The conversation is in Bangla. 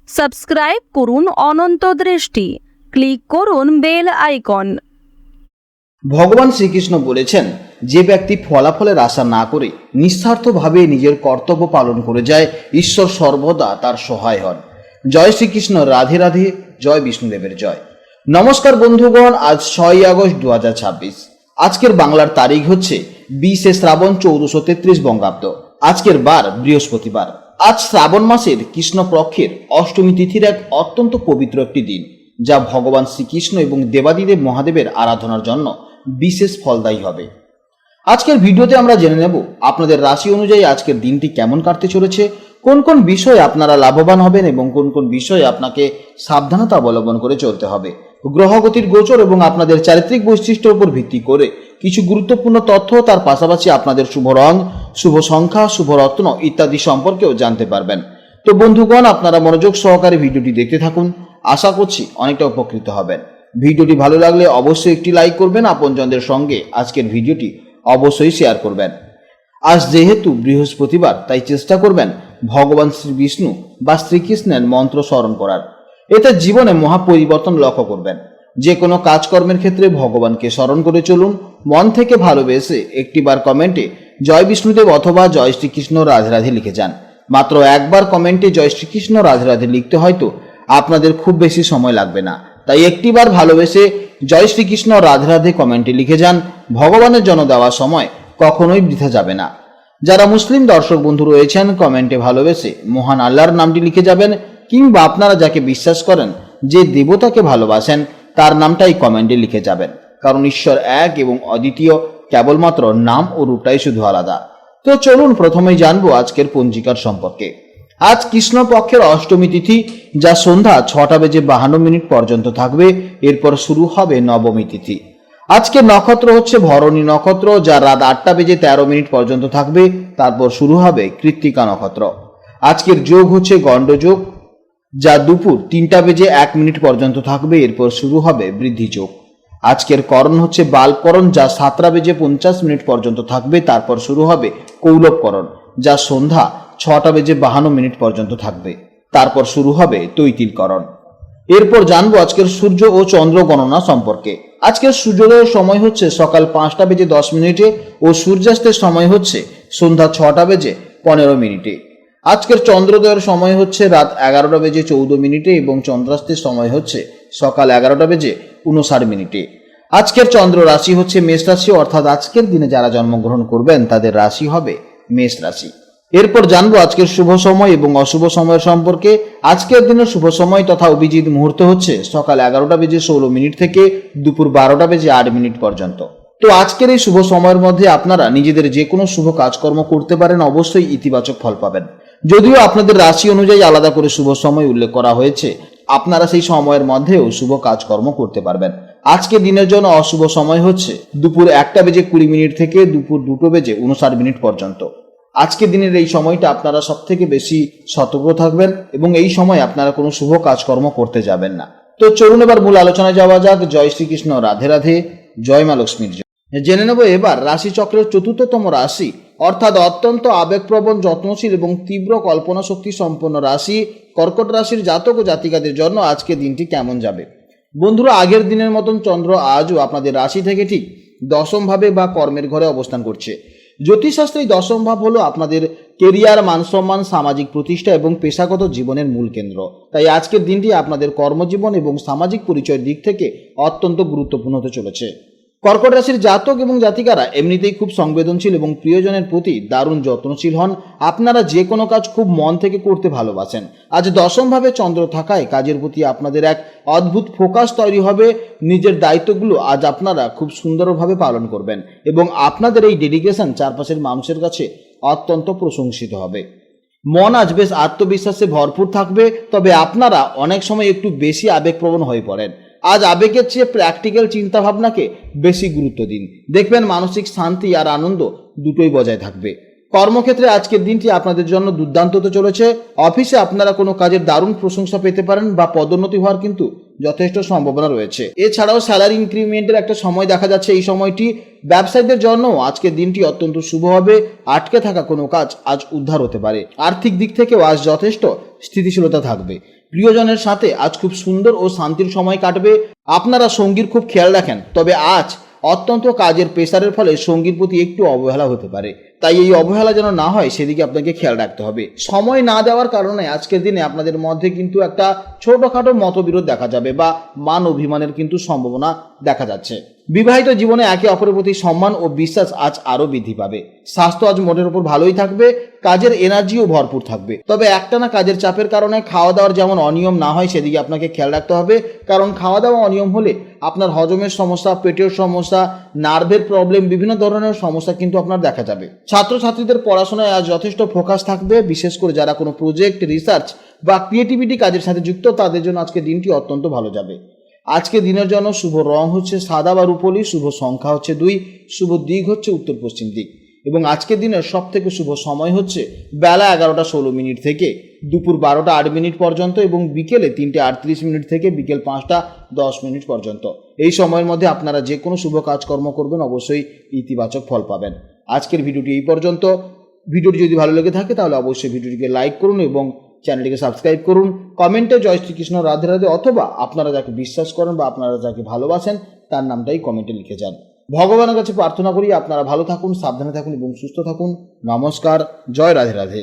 সাবস্ক্রাইব করুন অনন্ত দৃষ্টি, ক্লিক করুন বেল আইকন। ভগবান শ্রীকৃষ্ণ বলেছেন, যে ব্যক্তি ফলাফলের আশা না করে নিঃস্বার্থভাবে নিজের কর্তব্য পালন করে যায়, ঈশ্বর সর্বদা তার সহায় হন। জয় শ্রীকৃষ্ণ, রাধে রাধে, জয় বিষ্ণুদেবের জয়। নমস্কার বন্ধুগণ, আজ 6 আগস্ট 2026। আজকের বাংলার তারিখ হচ্ছে 20 শ্রাবণ 1433 বঙ্গাব্দ। আজকের বার বৃহস্পতিবার। আজ শ্রাবণ মাসের কৃষ্ণপক্ষের অষ্টমী তিথির এক অত্যন্ত পবিত্র একটি দিন, যা ভগবান শ্রীকৃষ্ণ এবং দেবাদিদেব মহাদেবের আরাধনার জন্য বিশেষ ফলদায়ী হবে। আজকের ভিডিওতে আমরা জেনে নেব আপনাদের রাশি অনুযায়ী আজকের দিনটি কেমন কাটতে চলেছে, কোন কোন বিষয়ে আপনারা লাভবান হবেন এবং কোন কোন বিষয়ে আপনাকে সাবধানতা অবলম্বন করে চলতে হবে। গ্রহগতির গোচর এবং আপনাদের চারিত্রিক বৈশিষ্ট্যের উপর ভিত্তি করে কিছু গুরুত্বপূর্ণ তথ্য, তার পাশাপাশি আপনাদের শুভ রং, শুভ সংখ্যা, শুভ রত্ন ইত্যাদি সম্পর্কেও জানতে পারবেন। তো বন্ধুগণ, আপনারা মনোযোগ সহকারে ভিডিওটি দেখতে থাকুন। আশা করছি অনেকটা উপকৃত হবেন। ভিডিওটি ভালো লাগলে অবশ্যই একটি লাইক করবেন, আপনজনদের সঙ্গে আজকের ভিডিওটি অবশ্যই শেয়ার করবেন। আজ যেহেতু বৃহস্পতিবার, তাই চেষ্টা করবেন ভগবান শ্রী বিষ্ণু বা শ্রীকৃষ্ণের মন্ত্র স্মরণ করার। এতে জীবনে মহাপরিবর্তন লক্ষ্য করবেন। যে কোনো কাজকর্মের ক্ষেত্রে ভগবানকে স্মরণ করে চলুন। মন থেকে ভালোবেসে একটিবার কমেন্টে জয় বিষ্ণুদেব অথবা জয় শ্রীকৃষ্ণ রাধে রাধে লিখে যান। মাত্র একবার কমেন্টে জয় শ্রীকৃষ্ণ রাধে রাধে লিখতে হয়তো আপনাদের খুব বেশি সময় লাগবে না, তাই একটিবার ভালোবেসে জয় শ্রীকৃষ্ণ রাধে রাধে কমেন্টে লিখে যান। ভগবানের জন্য দেওয়া সময় কখনোই বৃথা যাবে না। যারা মুসলিম দর্শক বন্ধু রয়েছেন, কমেন্টে ভালোবেসে মহান আল্লাহর নামটি লিখে যাবেন, কিংবা আপনারা যাকে বিশ্বাস করেন, যে দেবতাকে ভালোবাসেন, তার নামটাই কমেন্টে লিখে যাবেন। কারণ ঈশ্বর এক এবং অদ্বিতীয়, কেবলমাত্র নাম ও রূপটাই শুধু আলাদা। তো চলুন প্রথমেই জানবো আজকের পঞ্জিকার সম্পর্কে। আজ কৃষ্ণপক্ষের অষ্টমী তিথি, যা সন্ধ্যা 6:52 পর্যন্ত থাকবে। এরপর শুরু হবে নবমী তিথি। আজকের নক্ষত্র হচ্ছে ভরণী নক্ষত্র, যা রাত 8:13 পর্যন্ত থাকবে। তারপর শুরু হবে কৃত্তিকা নক্ষত্র। আজকের যোগ হচ্ছে গণ্ডযোগ, যা দুপুর 3:01 পর্যন্ত থাকবে। এরপর শুরু হবে বৃদ্ধি যোগ। আজকের করণ হচ্ছে বালকরণ, যা 7:50 পর্যন্ত থাকবে। তারপর শুরু হবে কৌলবকরণ, যা সন্ধ্যা 6:52 পর্যন্ত থাকবে। তারপর শুরু হবে তৈতিলকরণ। এরপর জানবো আজকের সূর্য ও চন্দ্র গণনা সম্পর্কে। আজকের সূর্যোদয়ের সময় হচ্ছে সকাল 5:10 ও সূর্যাস্তের সময় হচ্ছে সন্ধ্যা 6:15। আজকের চন্দ্রোদয়ের সময় হচ্ছে রাত 11:14 এবং চন্দ্রাস্তের সময় হচ্ছে সকাল 11:59। আজকের চন্দ্র রাশি হচ্ছে মেষ রাশি, অর্থাৎ আজকের দিনে যারা জন্মগ্রহণ করবেন তাদের রাশি হবে মেষ রাশি। এরপর জানবো আজকের শুভ সময় এবং অশুভ সময়ের সম্পর্কে। আজকের দিনের শুভ সময় তথা অভিজিৎ মুহূর্ত হচ্ছে সকাল 11:16 থেকে দুপুর 12:08 পর্যন্ত। তো আজকের এই শুভ সময়ের মধ্যে আপনারা নিজেদের যে কোনো শুভ কাজকর্ম করতে পারেন, অবশ্যই ইতিবাচক ফল পাবেন। যদিও আপনাদের রাশি অনুযায়ী আলাদা করে শুভ সময় উল্লেখ করা হয়েছে, আপনারা সেই সময়ের মধ্যেও শুভ কাজকর্ম করতে পারবেন। আজকে দিনের জন্য অশুভ সময় হচ্ছে দুপুর 1:20 থেকে দুপুর 2:59 পর্যন্ত। আজকের দিনের এই সময়টা আপনারা সব থেকে বেশি সতর্ক থাকবেন এবং এই সময় আপনারা কোনো শুভ কাজকর্ম করতে যাবেন না। তো চলুন এবার মূল আলোচনায় যাওয়া যাক। জয় শ্রীকৃষ্ণ, রাধে রাধে, জয় মা লক্ষ্মীর জয়। জেনে নেব এবার রাশিচক্রের চতুর্থতম রাশি, অর্থাৎ অত্যন্ত আবেগপ্রবণ, যত্নশীল এবং তীব্র কল্পনা শক্তি সম্পন্ন রাশি কর্কট রাশির জাতক ও জাতিকাদের জন্য আজকে দিনটি কেমন যাবে। বন্ধুরা, আগের দিনের মতন চন্দ্র আজও আপনাদের রাশি থেকে ঠিক দশম ভাবে বা কর্মের ঘরে অবস্থান করছে। জ্যোতিষশাস্ত্রে এই দশম ভাব হলো আপনাদের কেরিয়ার, মানসম্মান, সামাজিক প্রতিষ্ঠা এবং পেশাগত জীবনের মূল কেন্দ্র। তাই আজকের দিনটি আপনাদের কর্মজীবন এবং সামাজিক পরিচয়ের দিক থেকে অত্যন্ত গুরুত্বপূর্ণ হতে চলেছে। কর্কট রাশির জাতক এবং জাতিকারা এমনিতেই খুব সংবেদনশীল এবং প্রিয়জনের প্রতি দারুণ যত্নশীল হন। আপনারা যে কোনো কাজ খুব মন থেকে করতে ভালোবাসেন। আজ দশমভাবে চন্দ্র থাকায় কাজের প্রতি আপনাদের এক অদ্ভুত ফোকাস তৈরি হবে। নিজের দায়িত্বগুলো আজ আপনারা খুব সুন্দরভাবে পালন করবেন এবং আপনাদের এই ডেডিকেশন চারপাশের মানুষের কাছে অত্যন্ত প্রশংসিত হবে। মন আজ বেশ আত্মবিশ্বাসে ভরপুর থাকবে, তবে আপনারা অনেক সময় একটু বেশি আবেগপ্রবণ হয়ে পড়েন। আজ আবেগের চেয়ে প্র্যাকটিক্যাল চিন্তাভাবনাকে বেশি গুরুত্ব দিন। দেখবেন মানসিক শান্তি আর আনন্দ দুটোই বজায় থাকবে। কর্মক্ষেত্রে আজকের দিনটি আপনাদের জন্য দুর্দান্ত হতে চলেছে। অফিসে আপনারা কোনো কাজের দারুণ প্রশংসা পেতে পারেন বা পদোন্নতি হওয়ার কিন্তু যথেষ্ট সম্ভাবনা রয়েছে। এছাড়াও স্যালারি ইনক্রিমেন্টের একটা সময় দেখা যাচ্ছে। এই সময়টি ব্যবসায়ীদের জন্য আজকের দিনটি অত্যন্ত শুভ হবে। আটকে থাকা কোনো কাজ আজ উদ্ধার হতে পারে। আর্থিক দিক থেকেও আজ যথেষ্ট স্থিতিশীলতা থাকবে। প্রিয়জনের সাথে আজ খুব সুন্দর ও শান্তির সময় কাটবে। আপনারা সঙ্গীর খুব খেয়াল রাখেন, তবে আজ অত্যন্ত কাজের প্রেসারের ফলে সঙ্গীর প্রতি একটু অবহেলা হতে পারে। তাই এই অবহেলা যেন না হয় সেদিকে আপনাকে খেয়াল রাখতে হবে। সময় না দেওয়ার কারণে আজকের দিনে আপনাদের মধ্যে কিন্তু একটা ছোটখাটো মতবিরোধ দেখা যাবে বা মান অভিমানের কিন্তু সম্ভাবনা দেখা যাচ্ছে। বিবাহিত জীবনে একে অপরের প্রতি সম্মান ও বিশ্বাস আজ আরো বৃদ্ধি পাবে। স্বাস্থ্য আজ মোটের উপর ভালোই থাকবে। কাজের এনার্জিও ভরপুর থাকবে। তবে একটানা কাজের চাপের কারণে খাওয়া দাওয়ার যেমন অনিয়ম না হয় সেদিকে আপনাকে খেয়াল রাখতে হবে। কারণ খাওয়া দাওয়া অনিয়ম হলে আপনার হজমের সমস্যা, পেটের সমস্যা, নার্ভের প্রবলেম, বিভিন্ন ধরনের সমস্যা কিন্তু আপনার দেখা যাবে। ছাত্রছাত্রীদের পড়াশোনায় আজ যথেষ্ট ফোকাস থাকবে। বিশেষ করে যারা কোনো প্রজেক্ট, রিসার্চ বা ক্রিয়েটিভিটি কাজের সাথে যুক্ত তাদের জন্য আজকে দিনটি অত্যন্ত ভালো যাবে। আজকে দিনের জন্য শুভ রং হচ্ছে সাদা বা রূপলি, শুভ সংখ্যা হচ্ছে 2, শুভ দিক হচ্ছে উত্তর পশ্চিম দিক এবং আজকের দিনের সব থেকে শুভ সময় হচ্ছে বেলা 11টা 16 মিনিট থেকে দুপুর 12টা 8 মিনিট পর্যন্ত এবং বিকেলে 3টে 38 মিনিট থেকে বিকেল 5টা 10 মিনিট পর্যন্ত। এই সময়ের মধ্যে আপনারা যে কোনো শুভ কাজকর্ম করবেন অবশ্যই ইতিবাচক ফল পাবেন। আজকের ভিডিওটি এই পর্যন্ত। ভিডিওটি যদি ভালো লেগে থাকে তাহলে অবশ্যই ভিডিওটিকে লাইক করুন এবং চ্যানেলটিকে সাবস্ক্রাইব করুন। কমেন্টে জয় শ্রীকৃষ্ণ, রাধে রাধে অথবা আপনারা যাকে বিশ্বাস করেন বা আপনারা যাকে ভালোবাসেন তার নামটাই কমেন্টে লিখে যান। ভগবানের কাছে প্রার্থনা করি আপনারা ভালো থাকুন, সাবধানে থাকুন এবং সুস্থ থাকুন। নমস্কার, জয় রাধে রাধে।